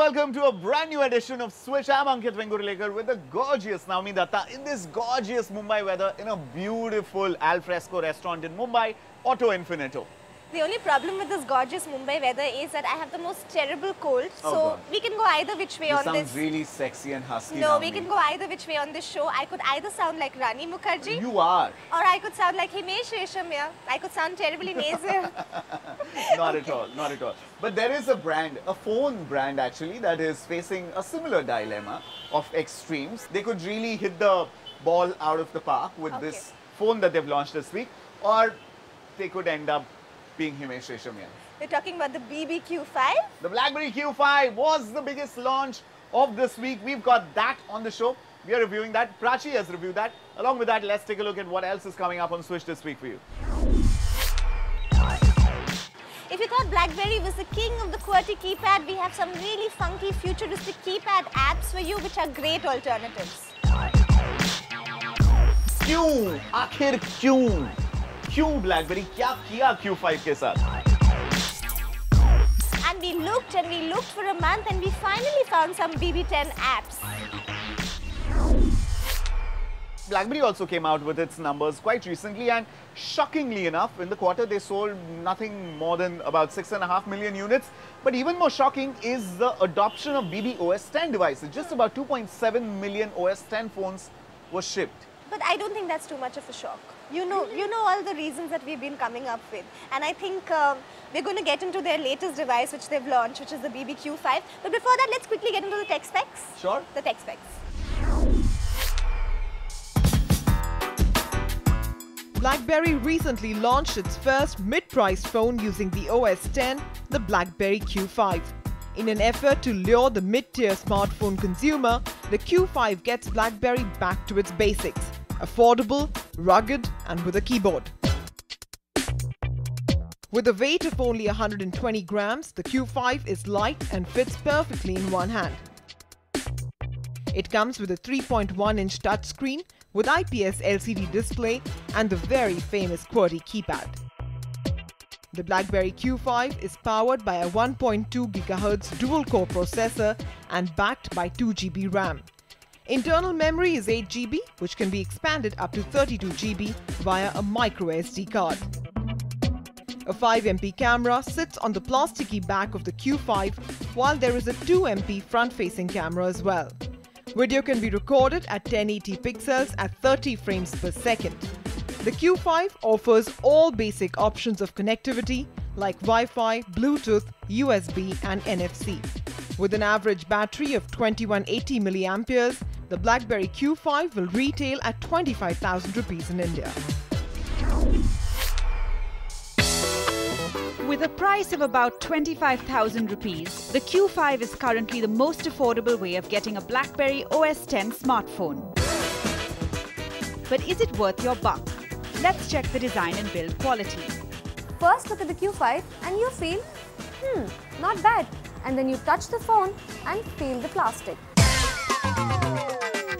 welcome to a brand new edition of Switch. I'm Ankit Vengurlekar with the gorgeous Naomi Datta in this gorgeous Mumbai weather in a beautiful alfresco restaurant in Mumbai, Auto Infinito. The only problem with this gorgeous Mumbai weather is that I have the most terrible cold. Oh, so God. we can go either which way on this. Sounds really sexy and husky. No, Naomi. we can go either which way on this show. I could either sound like Rani Mukherjee. You are. Or I could sound like Himesh Reshamya. I could sound terribly nasal. Not at all, not at all. But there is a brand, a phone brand actually, that is facing a similar dilemma of extremes. They could really hit the ball out of the park with this phone that they've launched this week, or they could end up being Himesh Reshamya. We're talking about the BBQ5. The BlackBerry Q5 was the biggest launch of this week. We've got that on the show. We are reviewing that. Prachi has reviewed that. Along with that, let's take a look at what else is coming up on Switch this week for you. If you thought BlackBerry was the king of the QWERTY keypad, we have some really funky futuristic keypad apps for you which are great alternatives. क्यों? आखिर क्यों? क्यों BlackBerry क्या किया Q5 के साथ? And we looked for a month and we finally found some BB10 apps. BlackBerry also came out with its numbers quite recently, and shockingly enough, in the quarter they sold nothing more than about 6.5 million units. But even more shocking is the adoption of BB OS 10 devices. Just about 2.7 million OS 10 phones were shipped. But I don't think that's too much of a shock. You know all the reasons that we've been coming up with. And I think we're going to get into their latest device which they've launched, which is the BBQ5. But before that, let's quickly get into the tech specs. Sure. The tech specs. BlackBerry recently launched its first mid-priced phone using the OS X, the BlackBerry Q5. In an effort to lure the mid-tier smartphone consumer, the Q5 gets BlackBerry back to its basics: affordable, rugged, and with a keyboard. With a weight of only 120 grams, the Q5 is light and fits perfectly in one hand. It comes with a 3.1-inch touchscreen with IPS LCD display and the very famous QWERTY keypad. The BlackBerry Q5 is powered by a 1.2 GHz dual-core processor and backed by 2 GB RAM. Internal memory is 8 GB, which can be expanded up to 32 GB via a micro SD card. A 5MP camera sits on the plasticky back of the Q5, while there is a 2MP front-facing camera as well. Video can be recorded at 1080 pixels at 30 frames per second. The Q5 offers all basic options of connectivity like Wi-Fi, Bluetooth, USB and NFC. With an average battery of 2180 mAh, the BlackBerry Q5 will retail at 25,000 rupees in India. With a price of about 25,000 rupees, the Q5 is currently the most affordable way of getting a BlackBerry OS X smartphone. But is it worth your buck? Let's check the design and build quality. First look at the Q5 and you feel, not bad. And then you touch the phone and feel the plastic.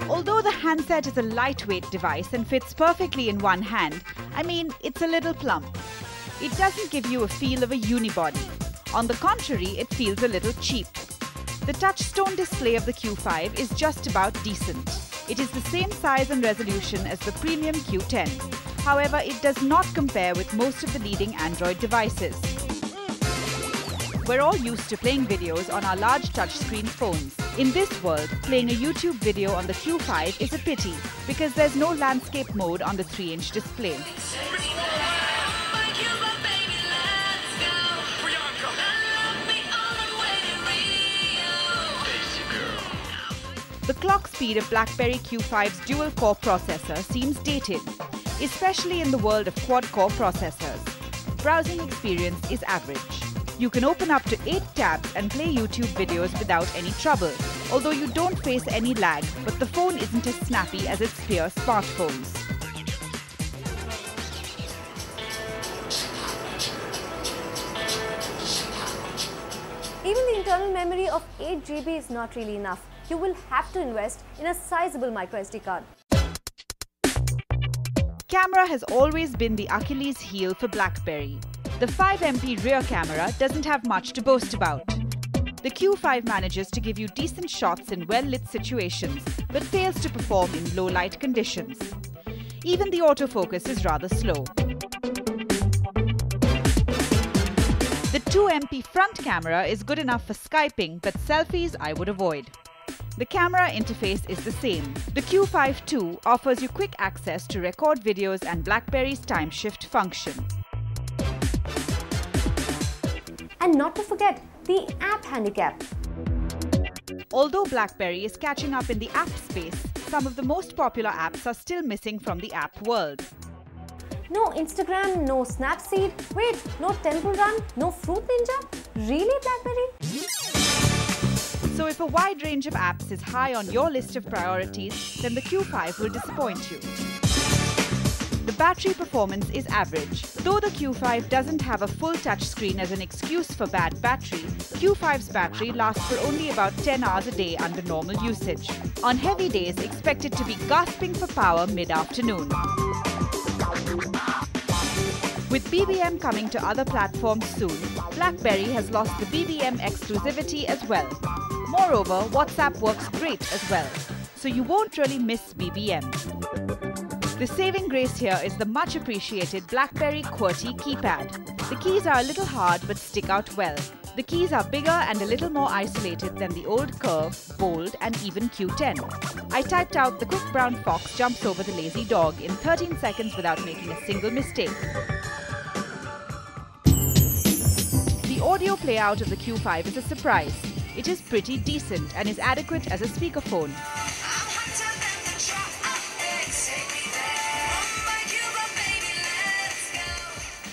Although the handset is a lightweight device and fits perfectly in one hand, it's a little plump. It doesn't give you a feel of a unibody. On the contrary, it feels a little cheap. The touchstone display of the Q5 is just about decent. It is the same size and resolution as the premium Q10. However, it does not compare with most of the leading Android devices. We're all used to playing videos on our large touchscreen phones. In this world, playing a YouTube video on the Q5 is a pity because there's no landscape mode on the 3-inch display. The clock speed of BlackBerry Q5's dual-core processor seems dated, especially in the world of quad-core processors. Browsing experience is average. You can open up to 8 tabs and play YouTube videos without any trouble, although you don't face any lag, but the phone isn't as snappy as its peer smartphones. Even the internal memory of 8 GB is not really enough. You will have to invest in a sizable microSD card. Camera has always been the Achilles heel for BlackBerry. The 5MP rear camera doesn't have much to boast about. The Q5 manages to give you decent shots in well-lit situations, but fails to perform in low-light conditions. Even the autofocus is rather slow. The 2MP front camera is good enough for Skyping, but selfies I would avoid. The camera interface is the same. The Q5 II offers you quick access to record videos and BlackBerry's time shift function. And not to forget the app handicap. Although BlackBerry is catching up in the app space, some of the most popular apps are still missing from the app world. No Instagram, no Snapseed, wait, no Temple Run, no Fruit Ninja? Really, BlackBerry? So if a wide range of apps is high on your list of priorities, then the Q5 will disappoint you. The battery performance is average. Though the Q5 doesn't have a full touchscreen as an excuse for bad battery, Q5's battery lasts for only about 10 hours a day under normal usage. On heavy days, expect it to be gasping for power mid-afternoon. With BBM coming to other platforms soon, BlackBerry has lost the BBM exclusivity as well. Moreover, WhatsApp works great as well, so you won't really miss BBM. The saving grace here is the much appreciated BlackBerry QWERTY keypad. The keys are a little hard but stick out well. The keys are bigger and a little more isolated than the old Curve, Bold and even Q10. I typed out "the quick brown fox jumps over the lazy dog" in 13 seconds without making a single mistake. The audio playout of the Q5 is a surprise. It is pretty decent and is adequate as a speakerphone.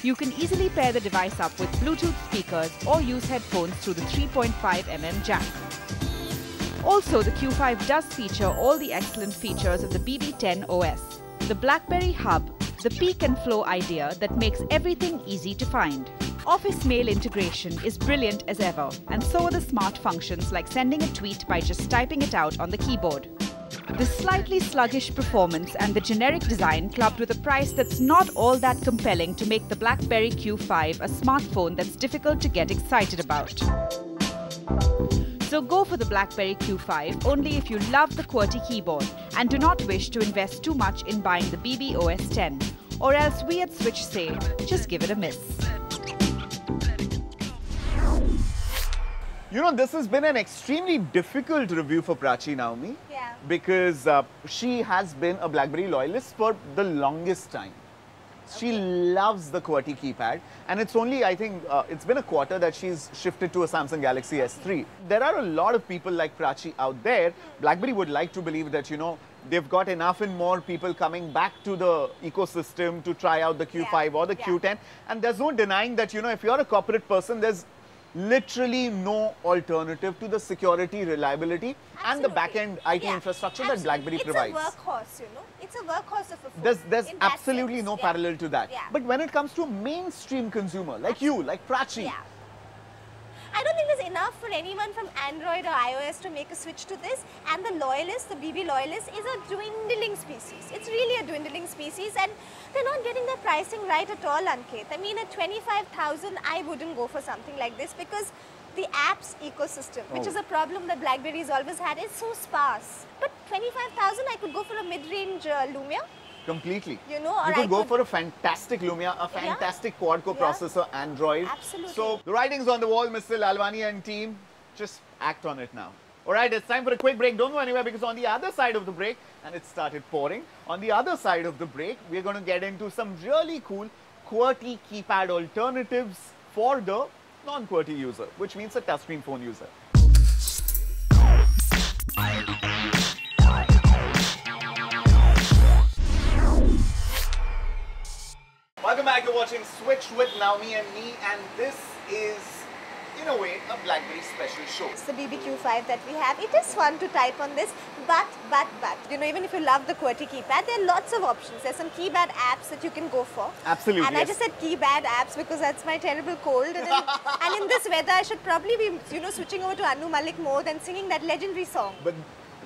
You can easily pair the device up with Bluetooth speakers or use headphones through the 3.5mm jack. Also, the Q5 does feature all the excellent features of the BB10 OS. The BlackBerry Hub, the peek and flow idea that makes everything easy to find. Office mail integration is brilliant as ever, and so are the smart functions like sending a tweet by just typing it out on the keyboard. The slightly sluggish performance and the generic design clubbed with a price that's not all that compelling to make the BlackBerry Q5 a smartphone that's difficult to get excited about. So go for the BlackBerry Q5 only if you love the QWERTY keyboard and do not wish to invest too much in buying the BB-OS 10. Or else we at Switch say, just give it a miss. You know, this has been an extremely difficult review for Prachi Naomi. Yeah. Because she has been a BlackBerry loyalist for the longest time. She loves the QWERTY keypad, and it's only, I think, it's been a quarter that she's shifted to a Samsung Galaxy S3. There are a lot of people like Prachi out there. BlackBerry would like to believe that, you know, they've got enough and more people coming back to the ecosystem to try out the Q5 or the Q10. And there's no denying that, you know, if you're a corporate person, there's literally no alternative to the security, reliability and the back-end IT infrastructure that BlackBerry provides. It's a workhorse, you know. It's a workhorse of a phone. There's absolutely no parallel to that. Yeah. But when it comes to mainstream consumer, like you, like Prachi, I don't think there's enough for anyone from Android or iOS to make a switch to this. And the loyalist, the BB loyalist, is a dwindling species. It's really a dwindling species, and they're not getting their pricing right at all, Ankit. I mean, at 25,000, I wouldn't go for something like this because the apps ecosystem, which is a problem that BlackBerry's always had, is so sparse. But 25,000, I could go for a mid-range Lumia. completely. You know, or you could I go could for a fantastic Lumia, a fantastic quad-core processor, Android. Absolutely. So the writing's on the wall, Mr. Lalwani and team. Just act on it now. All right, it's time for a quick break. Don't go anywhere because on the other side of the break, and it started pouring, on the other side of the break, we're going to get into some really cool QWERTY keypad alternatives for the non-QWERTY user, which means a touchscreen phone user. Welcome back. You're watching Switch with Naomi and me, and this is, in a way, a BlackBerry special show. It's the BB-Q5 that we have. It is fun to type on this, but, you know, even if you love the QWERTY keypad, there are lots of options. There's some keypad apps that you can go for. Absolutely. And I just said keypad apps because that's my terrible cold. And in this weather, I should probably be, you know, switching over to Anu Malik mode and singing that legendary song. But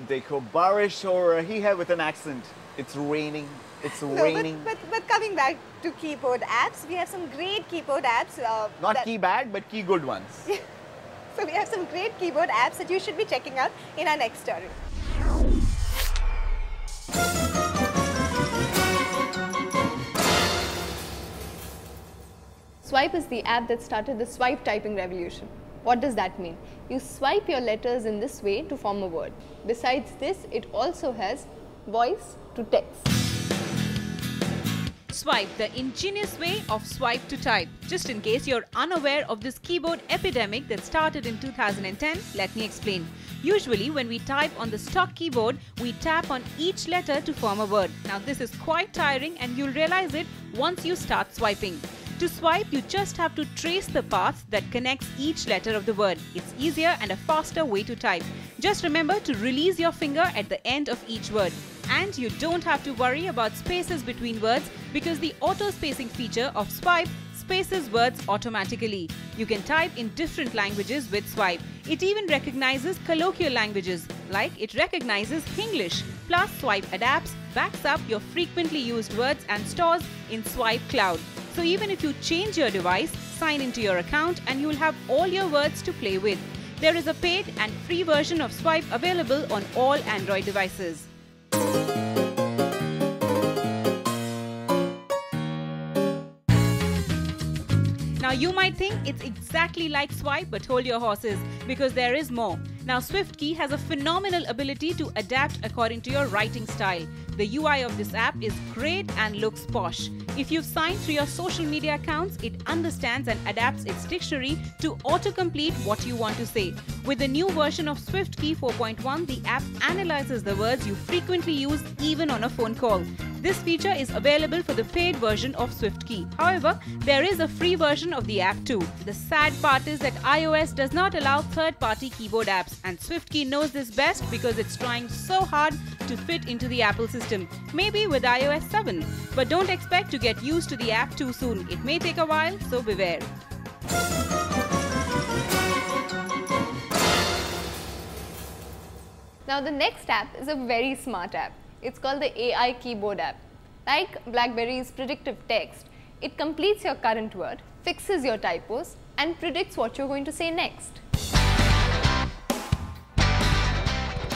dekho, barish ho rahi hai with an accent. It's raining. It's raining. But coming back to keyboard apps, we have some great keyboard apps. Not key bad, but key good ones. So we have some great keyboard apps that you should be checking out in our next story. Swipe is the app that started the swipe typing revolution. What does that mean? You swipe your letters in this way to form a word. Besides this, it also has voice to text. Swipe, the ingenious way of swipe to type. Just in case you're unaware of this keyboard epidemic that started in 2010, let me explain. Usually when we type on the stock keyboard, we tap on each letter to form a word. Now this is quite tiring and you'll realize it once you start swiping. To swipe, you just have to trace the path that connects each letter of the word. It's easier and a faster way to type. Just remember to release your finger at the end of each word. And you don't have to worry about spaces between words because the auto-spacing feature of Swipe spaces words automatically. You can type in different languages with Swipe. It even recognizes colloquial languages, like it recognizes English. Plus, Swipe adapts, backs up your frequently used words and stores in Swipe Cloud. So even if you change your device, sign into your account and you will have all your words to play with. There is a paid and free version of Swipe available on all Android devices. Now you might think it's exactly like Swipe, but hold your horses because there is more. Now SwiftKey has a phenomenal ability to adapt according to your writing style. The UI of this app is great and looks posh. If you've signed through your social media accounts, it understands and adapts its dictionary to autocomplete what you want to say. With the new version of SwiftKey 4.1, the app analyzes the words you frequently use even on a phone call. This feature is available for the paid version of SwiftKey. However, there is a free version of the app too. The sad part is that iOS does not allow third-party keyboard apps, and SwiftKey knows this best because it's trying so hard to fit into the Apple system. Maybe with iOS 7. But don't expect to get used to the app too soon. It may take a while, so beware. Now the next app is a very smart app. It's called the AI Keyboard app. Like BlackBerry's predictive text, it completes your current word, fixes your typos, and predicts what you're going to say next.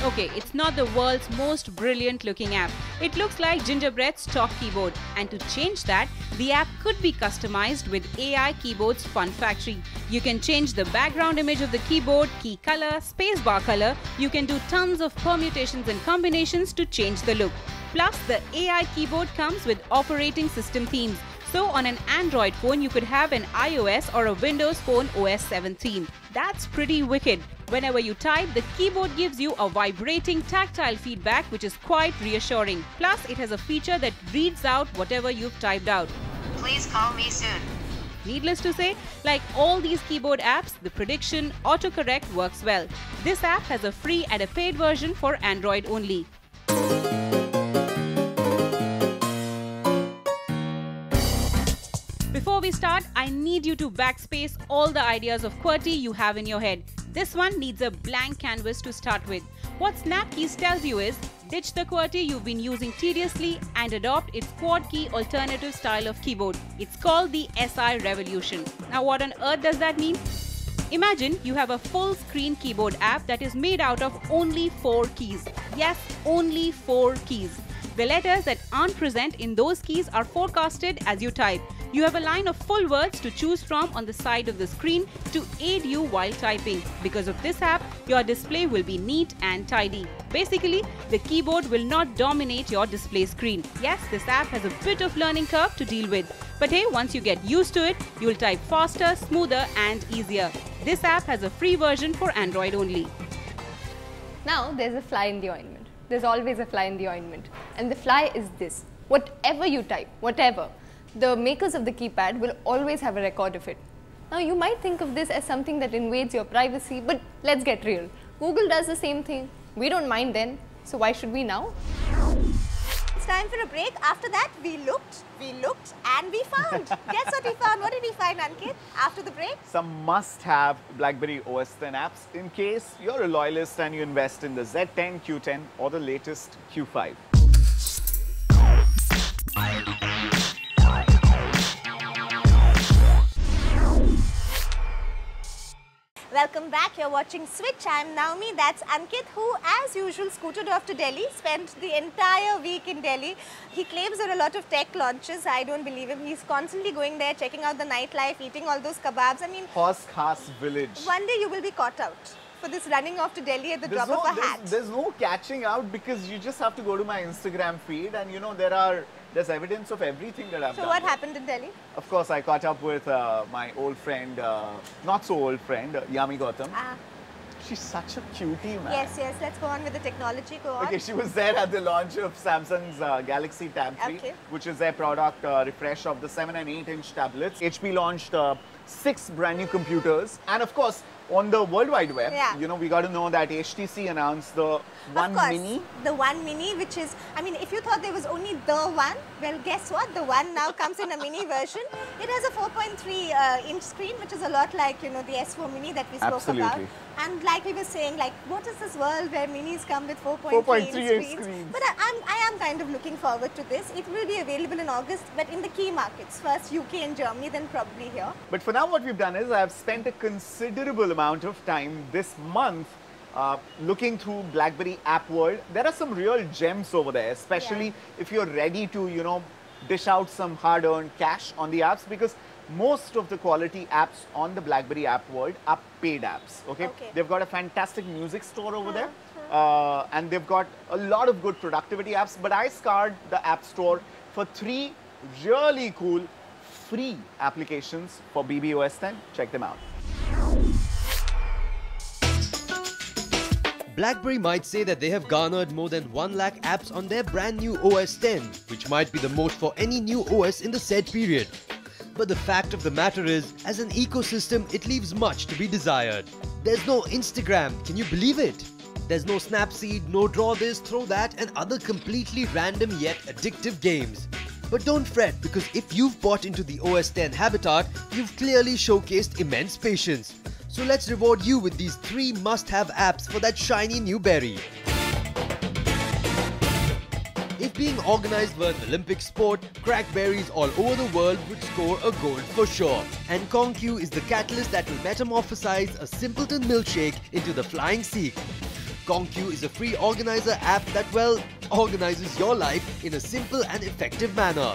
Okay, it's not the world's most brilliant looking app. It looks like Gingerbread's stock keyboard, and to change that, the app could be customized with AI Keyboard's Fun Factory. You can change the background image of the keyboard, key color, spacebar color. You can do tons of permutations and combinations to change the look. Plus, the AI keyboard comes with operating system themes. So on an Android phone, you could have an iOS or a Windows Phone OS 7 theme. That's pretty wicked. Whenever you type, the keyboard gives you a vibrating tactile feedback which is quite reassuring. Plus, it has a feature that reads out whatever you've typed out. Please call me soon. Needless to say, like all these keyboard apps, the prediction autocorrect works well. This app has a free and a paid version for Android only. Before we start, I need you to backspace all the ideas of QWERTY you have in your head. This one needs a blank canvas to start with. What Snapkeys tells you is, ditch the QWERTY you've been using tediously and adopt its quad key alternative style of keyboard. It's called the SI Revolution. Now what on earth does that mean? Imagine you have a full screen keyboard app that is made out of only 4 keys. Yes, only 4 keys. The letters that aren't present in those keys are forecasted as you type. You have a line of full words to choose from on the side of the screen to aid you while typing. Because of this app, your display will be neat and tidy. Basically, the keyboard will not dominate your display screen. Yes, this app has a bit of learning curve to deal with. But hey, once you get used to it, you'll type faster, smoother and easier. This app has a free version for Android only. Now there's a fly in the ointment. There's always a fly in the ointment. And the fly is this. Whatever you type, whatever, the makers of the keypad will always have a record of it. Now you might think of this as something that invades your privacy, but let's get real. Google does the same thing. We don't mind then, so why should we now? It's time for a break. After that, we looked, and we found. Guess what we found? What did we find, Ankit? After the break? Some must-have BlackBerry OS X apps in case you're a loyalist and you invest in the Z10, Q10 or the latest Q5. Welcome back. You're watching Switch. I'm Naomi. That's Ankit, who, as usual, scooted off to Delhi, spent the entire week in Delhi. He claims there are a lot of tech launches. I don't believe him. He's constantly going there, checking out the nightlife, eating all those kebabs. I mean, Horse Khas Village. one day you will be caught out for this running off to Delhi at the drop of a hat. There's no catching out because you just have to go to my Instagram feed and you know there's evidence of everything that I've done. So what happened in Delhi? Of course, I caught up with my old friend, not so old friend, Yami Gautam. She's such a cutie, man. Yes, let's go on with the technology. Go on. Okay, she was there at the launch of Samsung's Galaxy Tab 3, which is their product refresh of the 7 and 8-inch tablets. HP launched 6 brand new computers, and of course, on the World Wide Web, you know, we got to know that HTC announced the One Mini. The One Mini, which is, I mean, if you thought there was only the One, well, guess what? The One now comes in a mini version. It has a 4.3 inch screen, which is a lot like, you know, the S4 Mini that we spoke about. And like we were saying, like, what is this world where minis come with 4.3 inch screens? But I am kind of looking forward to this. It will be available in August, but in the key markets. First UK and Germany, then probably here. But for now, what we've done is I've spent a considerable amount of time this month looking through BlackBerry App World. There are some real gems over there, especially if you're ready to, you know, dish out some hard-earned cash on the apps, because most of the quality apps on the BlackBerry App World are paid apps. Okay, they've got a fantastic music store over there, and they've got a lot of good productivity apps. But I scoured the App Store for 3 really cool free applications for BBOS 10. Check them out. BlackBerry might say that they have garnered more than 1 lakh apps on their brand new OS 10, which might be the most for any new OS in the said period. But the fact of the matter is, as an ecosystem, it leaves much to be desired. There's no Instagram, can you believe it? There's no Snapseed, no draw this, throw that, and other completely random yet addictive games. But don't fret, because if you've bought into the OS 10 habitat, you've clearly showcased immense patience. So let's reward you with these 3 must-have apps for that shiny new berry. If being organized were an Olympic sport, crackberries all over the world would score a gold for sure. And ConQ is the catalyst that will metamorphosize a simpleton milkshake into the flying Sikh. ConQ is a free organizer app that, well, organizes your life in a simple and effective manner.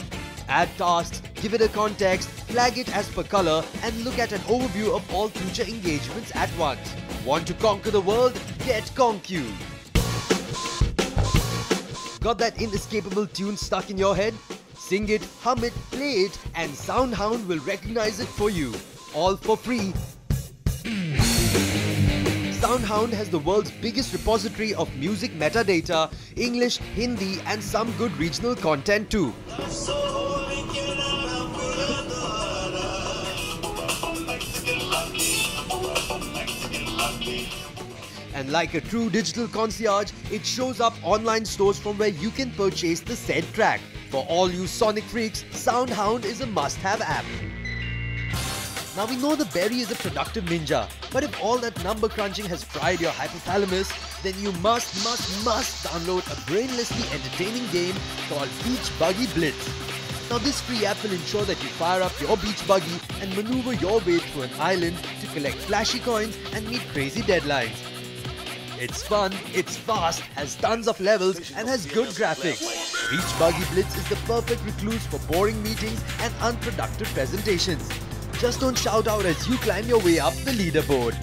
Add tasks, give it a context, flag it as per color, and look at an overview of all future engagements at once. Want to conquer the world? Get ConQ. Got that inescapable tune stuck in your head? Sing it, hum it, play it, and SoundHound will recognize it for you. All for free. SoundHound has the world's biggest repository of music metadata, English, Hindi, and some good regional content too. And like a true digital concierge, it shows up online stores from where you can purchase the said track. For all you sonic freaks, SoundHound is a must-have app. Now we know the berry is a productive ninja, but if all that number crunching has fried your hypothalamus, then you must download a brainlessly entertaining game called Beach Buggy Blitz. Now this free app will ensure that you fire up your beach buggy and maneuver your way through an island to collect flashy coins and meet crazy deadlines. It's fun, it's fast, has tons of levels and has good graphics. Beach Buggy Blitz is the perfect recluse for boring meetings and unproductive presentations. Just don't shout out as you climb your way up the leaderboard.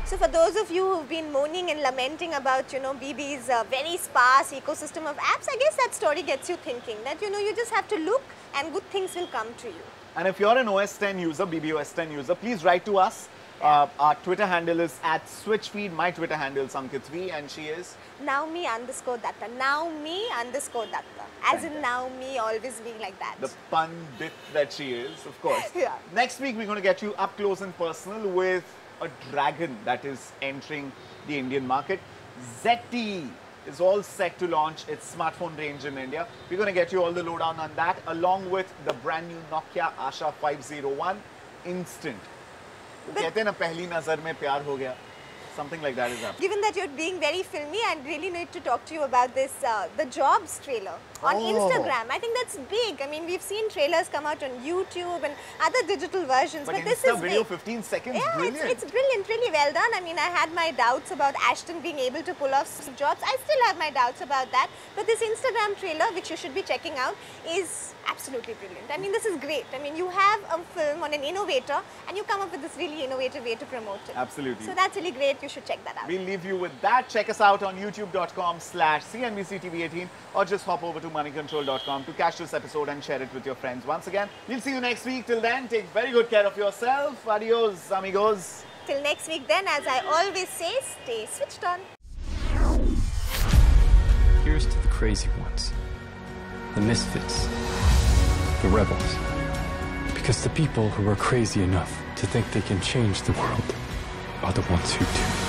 So for those of you who've been moaning and lamenting about, you know, BB's very sparse ecosystem of apps, I guess that story gets you thinking that, you know, you just have to look and good things will come to you. And if you're an OS 10 user, BBOS 10 user, please write to us. Our Twitter handle is @SwitchFeed. My Twitter handle is Ankit V, and she is Naomi_Datta. Naomi_Datta. As in Naomi always being like that. The pundit that she is, of course. Next week, we're going to get you up close and personal with a dragon that is entering the Indian market. ZTE is all set to launch its smartphone range in India. We're going to get you all the lowdown on that, along with the brand new Nokia Asha 501 Instant. कहते हैं ना पहली नजर में प्यार हो गया. Something like that is happening. Given that you're being very filmy, I really need to talk to you about this, the Jobs trailer. on Instagram. I think that's big. I mean, we've seen trailers come out on YouTube and other digital versions, but this is video, big. 15 seconds, yeah, brilliant. It's brilliant, really well done. I mean, I had my doubts about Ashton being able to pull off some jobs. I still have my doubts about that. But this Instagram trailer, which you should be checking out, is absolutely brilliant. I mean, this is great. I mean, you have a film on an innovator and you come up with this really innovative way to promote it. Absolutely. So that's really great. You should check that out. We'll leave you with that. Check us out on youtube.com/CNBC-TV18 or just hop over to moneycontrol.com to catch this episode and share it with your friends. Once again, we'll see you next week. Till then, take very good care of yourself. Adios, amigos. Till next week then, as I always say, stay switched on. Here's to the crazy ones, the misfits, the rebels. Because the people who are crazy enough to think they can change the world are the ones who do.